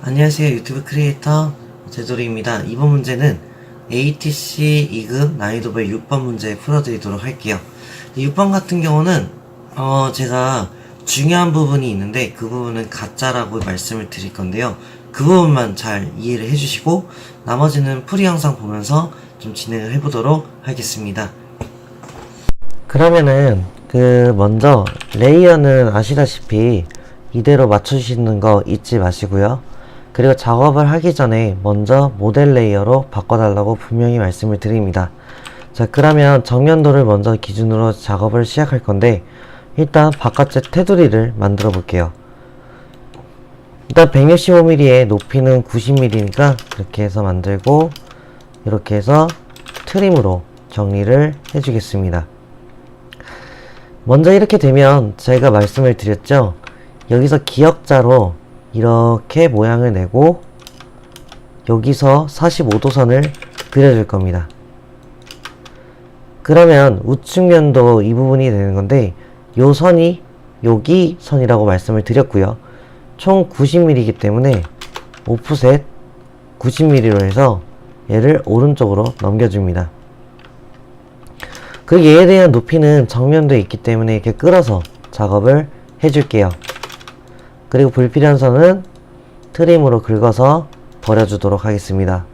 안녕하세요, 유튜브 크리에이터 제돌이입니다. 이번 문제는 ATC 2급 난이도별 6번 문제 풀어드리도록 할게요. 6번 같은 경우는 제가 중요한 부분이 있는데 그 부분은 가짜라고 말씀을 드릴 건데요. 그 부분만 잘 이해를 해주시고 나머지는 풀이 영상 보면서 좀 진행을 해보도록 하겠습니다. 그러면은 먼저 레이어는 아시다시피 이대로 맞춰주시는 거 잊지 마시고요. 그리고 작업을 하기 전에 먼저 모델 레이어로 바꿔달라고 분명히 말씀을 드립니다. 자, 그러면 정면도를 먼저 기준으로 작업을 시작할 건데 일단 바깥쪽 테두리를 만들어 볼게요. 일단 165mm에 높이는 90mm니까 이렇게 해서 만들고 이렇게 해서 트림으로 정리를 해주겠습니다. 먼저 이렇게 되면 제가 말씀을 드렸죠. 여기서 기역자로 이렇게 모양을 내고 여기서 45도 선을 그려줄 겁니다. 그러면 우측면도 이 부분이 되는 건데 요 선이 여기 선이라고 말씀을 드렸고요. 총 90mm이기 때문에 오프셋 90mm로 해서 얘를 오른쪽으로 넘겨줍니다. 그리고 얘에 대한 높이는 정면도에 있기 때문에 이렇게 끌어서 작업을 해줄게요. 그리고 불필요한 선은 트림으로 긁어서 버려주도록 하겠습니다.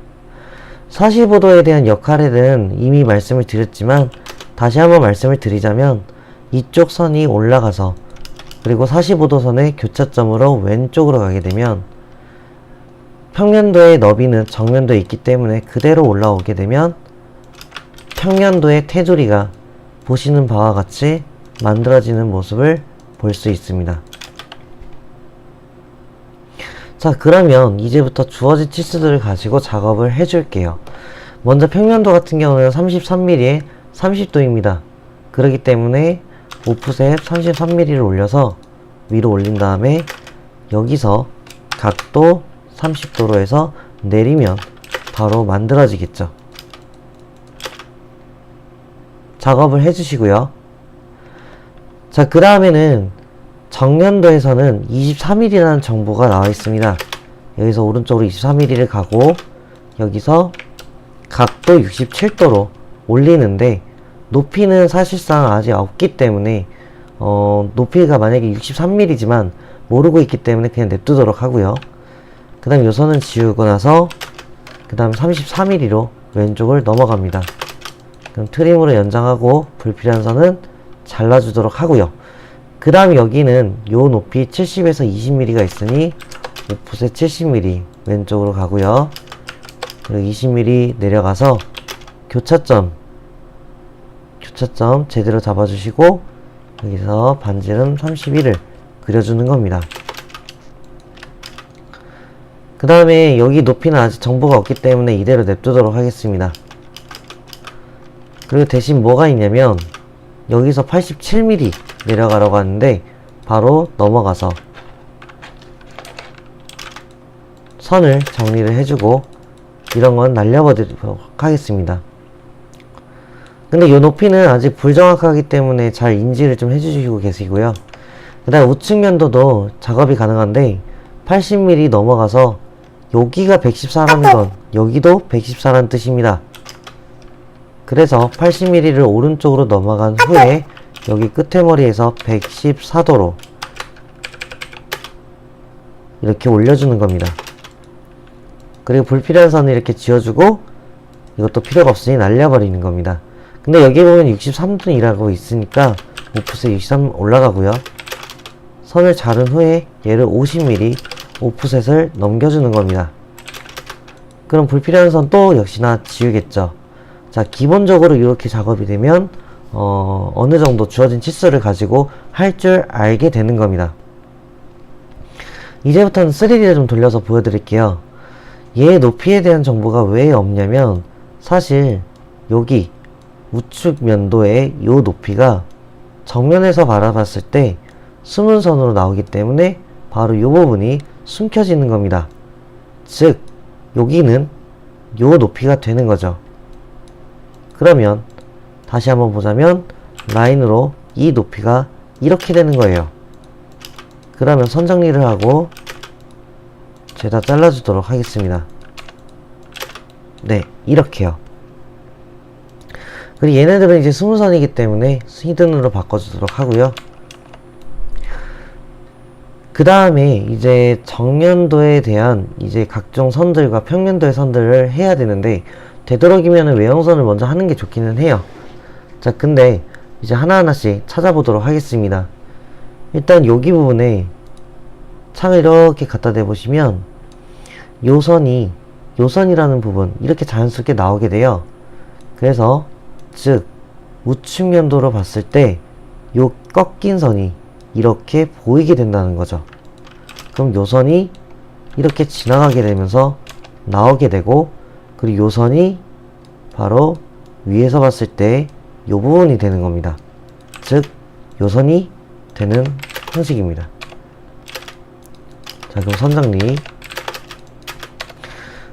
45도에 대한 역할에는 이미 말씀을 드렸지만 다시 한번 말씀을 드리자면 이쪽 선이 올라가서 그리고 45도 선의 교차점으로 왼쪽으로 가게 되면 평면도의 너비는 정면도에 있기 때문에 그대로 올라오게 되면 평면도의 테두리가 보시는 바와 같이 만들어지는 모습을 볼 수 있습니다. 자, 그러면 이제부터 주어진 치수들을 가지고 작업을 해줄게요. 먼저 평면도 같은 경우는 33mm에 30도입니다. 그렇기 때문에 오프셋 33mm를 올려서 위로 올린 다음에 여기서 각도 30도로 해서 내리면 바로 만들어지겠죠. 작업을 해주시고요. 자, 그 다음에는 정면도에서는 23mm라는 정보가 나와 있습니다. 여기서 오른쪽으로 23mm를 가고 여기서 각도 67도로 올리는데 높이는 사실상 아직 없기 때문에 높이가 만약에 63mm지만 모르고 있기 때문에 그냥 냅두도록 하고요. 그 다음 요 선은 지우고 나서 그 다음 34mm로 왼쪽을 넘어갑니다. 그럼 트림으로 연장하고 불필요한 선은 잘라주도록 하고요. 그 다음 여기는 요 높이 70에서 20mm가 있으니 오프셋 70mm 왼쪽으로 가고요. 그리고 20mm 내려가서 교차점 제대로 잡아주시고 여기서 반지름 31을 그려주는 겁니다. 그 다음에 여기 높이는 아직 정보가 없기 때문에 이대로 냅두도록 하겠습니다. 그리고 대신 뭐가 있냐면 여기서 87mm 내려가라고 하는데 바로 넘어가서 선을 정리를 해주고 이런 건 날려버리도록 하겠습니다. 근데 이 높이는 아직 불정확하기 때문에 잘 인지를 좀 해주시고 계시고요. 그 다음 우측면도도 작업이 가능한데 80mm 넘어가서 여기가 114라는 건 여기도 114라는 뜻입니다. 그래서 80mm를 오른쪽으로 넘어간 후에 여기 끝에 머리에서 114도로 이렇게 올려주는 겁니다. 그리고 불필요한 선을 이렇게 지워주고 이것도 필요가 없으니 날려버리는 겁니다. 근데 여기 보면 63도이라고 있으니까 오프셋 63 올라가고요. 선을 자른 후에 얘를 50mm 오프셋을 넘겨주는 겁니다. 그럼 불필요한 선 또 역시나 지우겠죠. 자, 기본적으로 이렇게 작업이 되면 어느 정도 주어진 치수를 가지고 할 줄 알게 되는 겁니다. 이제부터는 3D를 좀 돌려서 보여드릴게요. 얘 높이에 대한 정보가 왜 없냐면 사실 여기 우측 면도의 이 높이가 정면에서 바라봤을 때 숨은 선으로 나오기 때문에 바로 이 부분이 숨겨지는 겁니다. 즉 여기는 이 높이가 되는 거죠. 그러면 다시 한번 보자면 라인으로 이 높이가 이렇게 되는 거예요. 그러면 선 정리를 하고 죄다 잘라주도록 하겠습니다. 네, 이렇게요. 그리고 얘네들은 이제 20선이기 때문에 히든으로 바꿔주도록 하고요. 그 다음에 이제 정면도에 대한 이제 각종 선들과 평면도의 선들을 해야 되는데, 되도록이면 외형선을 먼저 하는 게 좋기는 해요. 자, 근데 이제 하나하나씩 찾아보도록 하겠습니다. 일단 여기 부분에 창을 이렇게 갖다 대보시면 요선이라는 부분 이렇게 자연스럽게 나오게 돼요. 그래서 즉 우측면도로 봤을 때 요 꺾인 선이 이렇게 보이게 된다는 거죠. 그럼 요 선이 이렇게 지나가게 되면서 나오게 되고, 그리고 요 선이 바로 위에서 봤을 때 요 부분이 되는 겁니다. 즉 요 선이 되는 형식입니다. 자, 그럼 선 정리.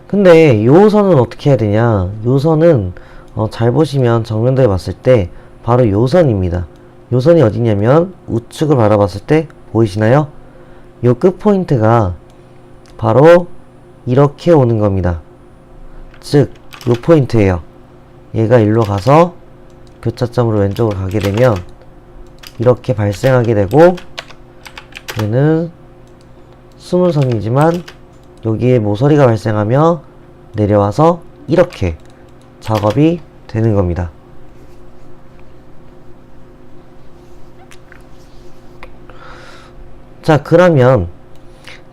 근데 요 선은 어떻게 해야 되냐? 요 선은 잘 보시면 정면도에 봤을 때 바로 요 선입니다. 요 선이 어디냐면 우측을 바라봤을 때 보이시나요? 요 끝 포인트가 바로 이렇게 오는 겁니다. 즉 요 포인트예요. 얘가 일로 가서 교차점으로 왼쪽으로 가게 되면 이렇게 발생하게 되고, 얘는 수문선이지만 여기에 모서리가 발생하며 내려와서 이렇게 작업이 되는 겁니다. 자, 그러면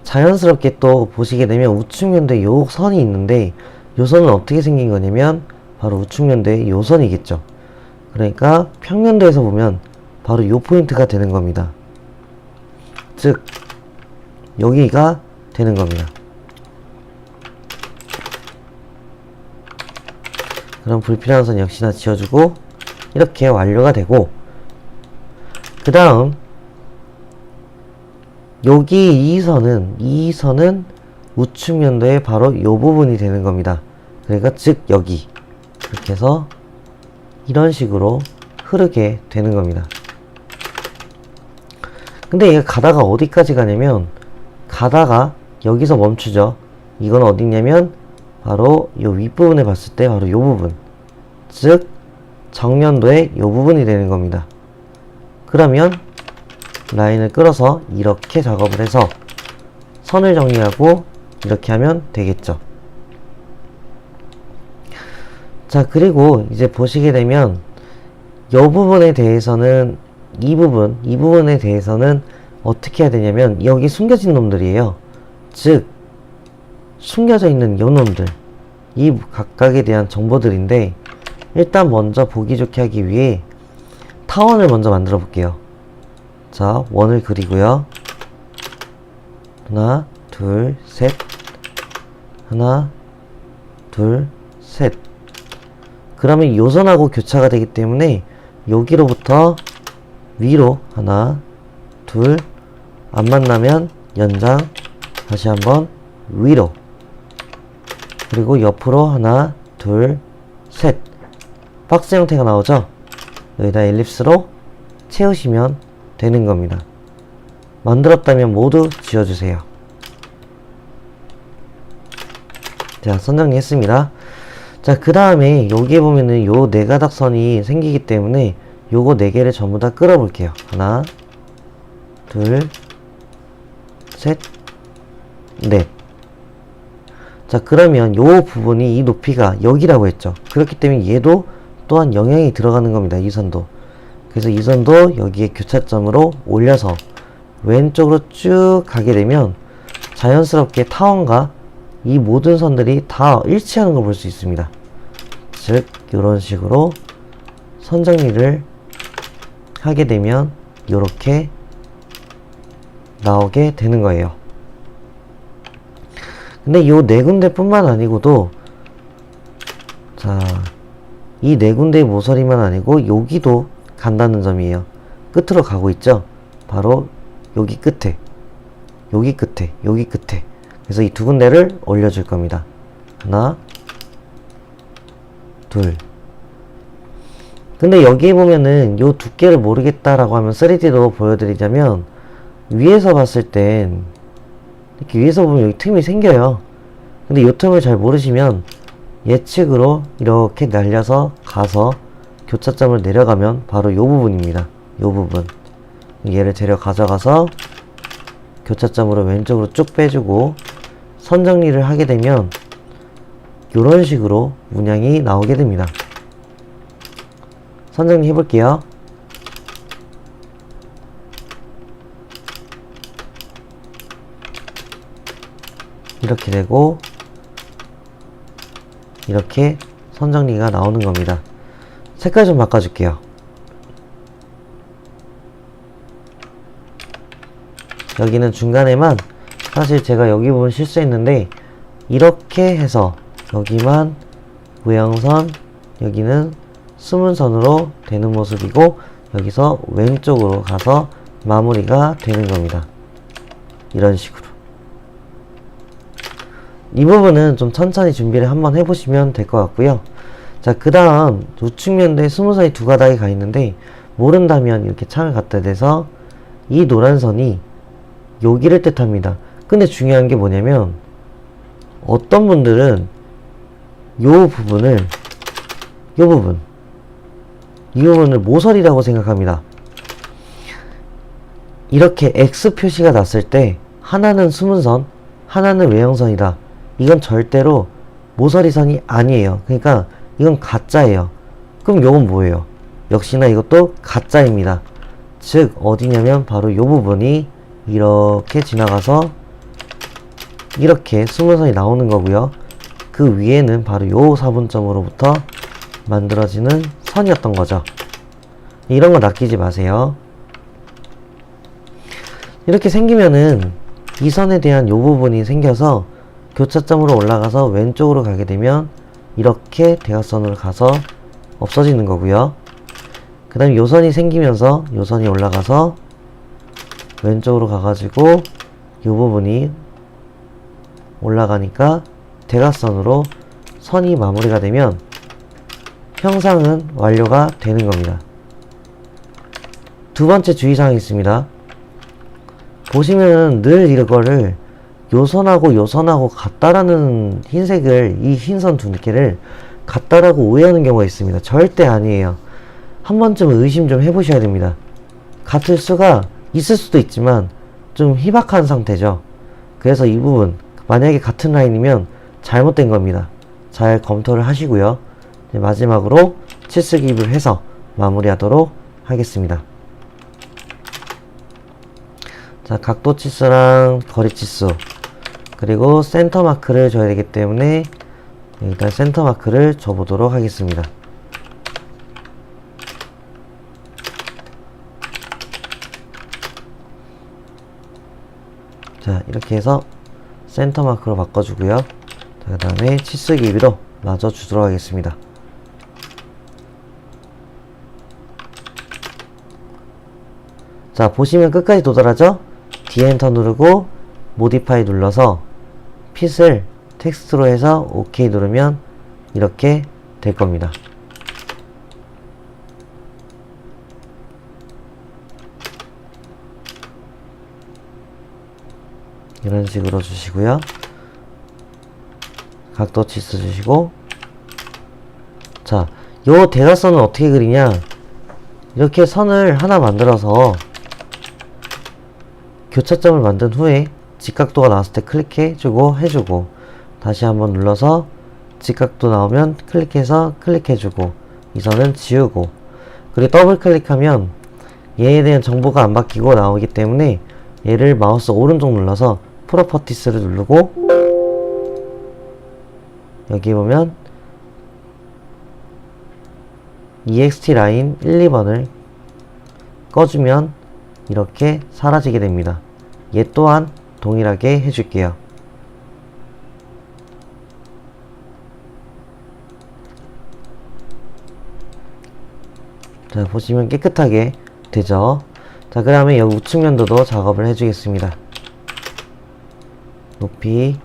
자연스럽게 또 보시게 되면 우측면도에 요 선이 있는데, 요 선은 어떻게 생긴 거냐면 바로 우측면도에 요 선이겠죠. 그러니까 평면도에서 보면 바로 요 포인트가 되는 겁니다. 즉 여기가 되는 겁니다. 그럼 불필요한 선 역시나 지워주고 이렇게 완료가 되고, 그 다음 여기 이 선은 우측면도의 바로 요 부분이 되는 겁니다. 그러니까 즉 여기 이렇게 해서 이런 식으로 흐르게 되는 겁니다. 근데 얘가 가다가 어디까지 가냐면 가다가 여기서 멈추죠. 이건 어디냐면 바로 요 윗부분에 봤을 때 바로 요 부분, 즉 정면도의 요 부분이 되는 겁니다. 그러면 라인을 끌어서 이렇게 작업을 해서 선을 정리하고 이렇게 하면 되겠죠. 자, 그리고 이제 보시게 되면 요 부분에 대해서는 이 부분에 대해서는 어떻게 해야 되냐면 여기 숨겨진 놈들이에요. 즉 숨겨져 있는 요 놈들, 이 각각에 대한 정보들인데, 일단 먼저 보기 좋게 하기 위해 타원을 먼저 만들어 볼게요. 자, 원을 그리고요. 하나, 둘, 셋. 하나, 둘, 셋. 그러면 요선하고 교차가 되기 때문에 여기로부터 위로 하나, 둘, 안 만나면 연장, 다시 한번 위로, 그리고 옆으로 하나, 둘, 셋. 박스 형태가 나오죠? 여기다 엘립스로 채우시면 되는 겁니다. 만들었다면 모두 지워주세요. 자, 선정리 했습니다. 자, 그 다음에 여기에 보면은 요 네 가닥선이 생기기 때문에 요거 네 개를 전부 다 끌어 볼게요. 하나, 둘, 셋, 넷. 자, 그러면 요 부분이 이 높이가 여기라고 했죠. 그렇기 때문에 얘도 또한 영향이 들어가는 겁니다. 이 선도. 그래서 이 선도 여기에 교차점으로 올려서 왼쪽으로 쭉 가게 되면 자연스럽게 타원과 이 모든 선들이 다 일치하는 걸 볼 수 있습니다. 즉 이런 식으로 선 정리를 하게 되면 이렇게 나오게 되는 거예요. 근데 요 네 군데 뿐만 아니고도, 자, 이 네 군데의 모서리만 아니고 여기도 간다는 점이에요. 끝으로 가고 있죠. 바로 여기 끝에, 여기 끝에, 여기 끝에. 그래서 이 두 군데를 올려줄 겁니다. 하나, 둘. 근데 여기에 보면은 요 두께를 모르겠다라고 하면 3D로 보여드리자면 위에서 봤을 땐 이렇게 위에서 보면 여기 틈이 생겨요. 근데 요 틈을 잘 모르시면 예측으로 이렇게 날려서 가서 교차점을 내려가면 바로 요 부분입니다. 요 부분. 얘를 데려 가져가서 교차점으로 왼쪽으로 쭉 빼주고 선 정리를 하게 되면 요런 식으로 문양이 나오게 됩니다. 선 정리 해볼게요. 이렇게 되고 이렇게 선 정리가 나오는 겁니다. 색깔 좀 바꿔줄게요. 여기는 중간에만 사실 제가 여기 부분 실수했는데 이렇게 해서 여기만 외형선, 여기는 숨은 선으로 되는 모습이고 여기서 왼쪽으로 가서 마무리가 되는 겁니다. 이런 식으로. 이 부분은 좀 천천히 준비를 한번 해보시면 될 것 같고요. 자, 그 다음 우측면도에 스무선이 두 가닥이 가 있는데 모른다면 이렇게 창을 갖다 대서 이 노란 선이 여기를 뜻합니다. 근데 중요한 게 뭐냐면 어떤 분들은 요 부분을 이 부분을 모서리라고 생각합니다. 이렇게 X 표시가 났을 때 하나는 숨은선, 하나는 외형선이다. 이건 절대로 모서리선이 아니에요. 그러니까 이건 가짜예요. 그럼 요건 뭐예요? 역시나 이것도 가짜입니다. 즉 어디냐면 바로 요 부분이 이렇게 지나가서 이렇게 숨은선이 나오는 거고요. 그 위에는 바로 요 사분점으로부터 만들어지는 선이었던 거죠. 이런 거 낚이지 마세요. 이렇게 생기면은 이 선에 대한 요 부분이 생겨서 교차점으로 올라가서 왼쪽으로 가게 되면 이렇게 대각선으로 가서 없어지는 거고요. 그 다음에 요 선이 생기면서 요 선이 올라가서 왼쪽으로 가가지고 요 부분이 올라가니까 대각선으로 선이 마무리가 되면 형상은 완료가 되는 겁니다. 두 번째 주의사항이 있습니다. 보시면 늘 이거를 요 선하고 요 선하고 같다라는 흰색을, 이 흰선 두 개를 같다라고 오해하는 경우가 있습니다. 절대 아니에요. 한 번쯤 의심 좀 해보셔야 됩니다. 같을 수가 있을 수도 있지만 좀 희박한 상태죠. 그래서 이 부분 만약에 같은 라인이면 잘못된 겁니다. 잘 검토를 하시고요. 마지막으로 치수 기입을 해서 마무리하도록 하겠습니다. 자, 각도 치수랑 거리 치수 그리고 센터 마크를 줘야 되기 때문에 일단 센터 마크를 줘보도록 하겠습니다. 자, 이렇게 해서 센터 마크로 바꿔주고요. 그 다음에 치수 기입으로 마저 주도록 하겠습니다. 자, 보시면 끝까지 도달하죠? D 엔터 누르고 모디파이 눌러서 핏을 텍스트로 해서 OK 누르면 이렇게 될 겁니다. 이런 식으로 주시고요. 각도 치수 주시고, 자, 요 대각선은 어떻게 그리냐? 이렇게 선을 하나 만들어서 교차점을 만든 후에 직각도가 나왔을 때 클릭해주고 해주고, 다시 한번 눌러서 직각도 나오면 클릭해서 클릭해주고, 이 선은 지우고, 그리고 더블 클릭하면 얘에 대한 정보가 안 바뀌고 나오기 때문에 얘를 마우스 오른쪽 눌러서 프로퍼티스를 누르고 여기 보면 EXT 라인 1, 2번을 꺼주면 이렇게 사라지게 됩니다. 얘 또한 동일하게 해줄게요. 자, 보시면 깨끗하게 되죠. 자, 그 다음에 여기 우측면도도 작업을 해주겠습니다. 높이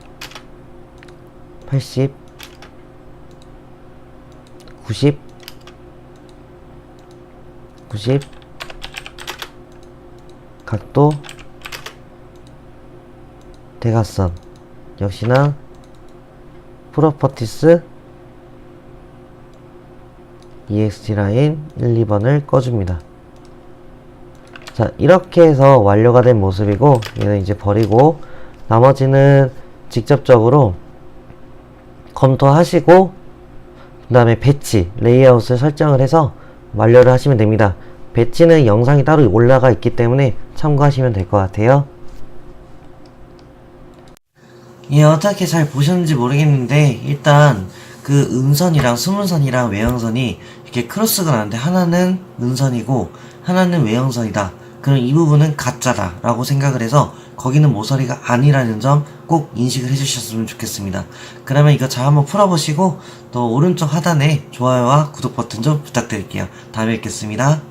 80, 90, 90 각도 대각선 역시나 프로퍼티스 EXT 라인 1, 2번을 꺼줍니다. 자, 이렇게 해서 완료가 된 모습이고, 얘는 이제 버리고 나머지는 직접적으로 검토하시고 그 다음에 배치, 레이아웃을 설정을 해서 완료를 하시면 됩니다. 배치는 영상이 따로 올라가 있기 때문에 참고하시면 될 것 같아요. 예, 어떻게 잘 보셨는지 모르겠는데 일단 그 음선이랑 수문선이랑 외형선이 이렇게 크로스가 나는데 하나는 음선이고 하나는 외형선이다. 그럼 이 부분은 가짜다 라고 생각을 해서 거기는 모서리가 아니라는 점 꼭 인식을 해주셨으면 좋겠습니다. 그러면 이거 잘 한번 풀어보시고 또 오른쪽 하단에 좋아요와 구독 버튼 좀 부탁드릴게요. 다음에 뵙겠습니다.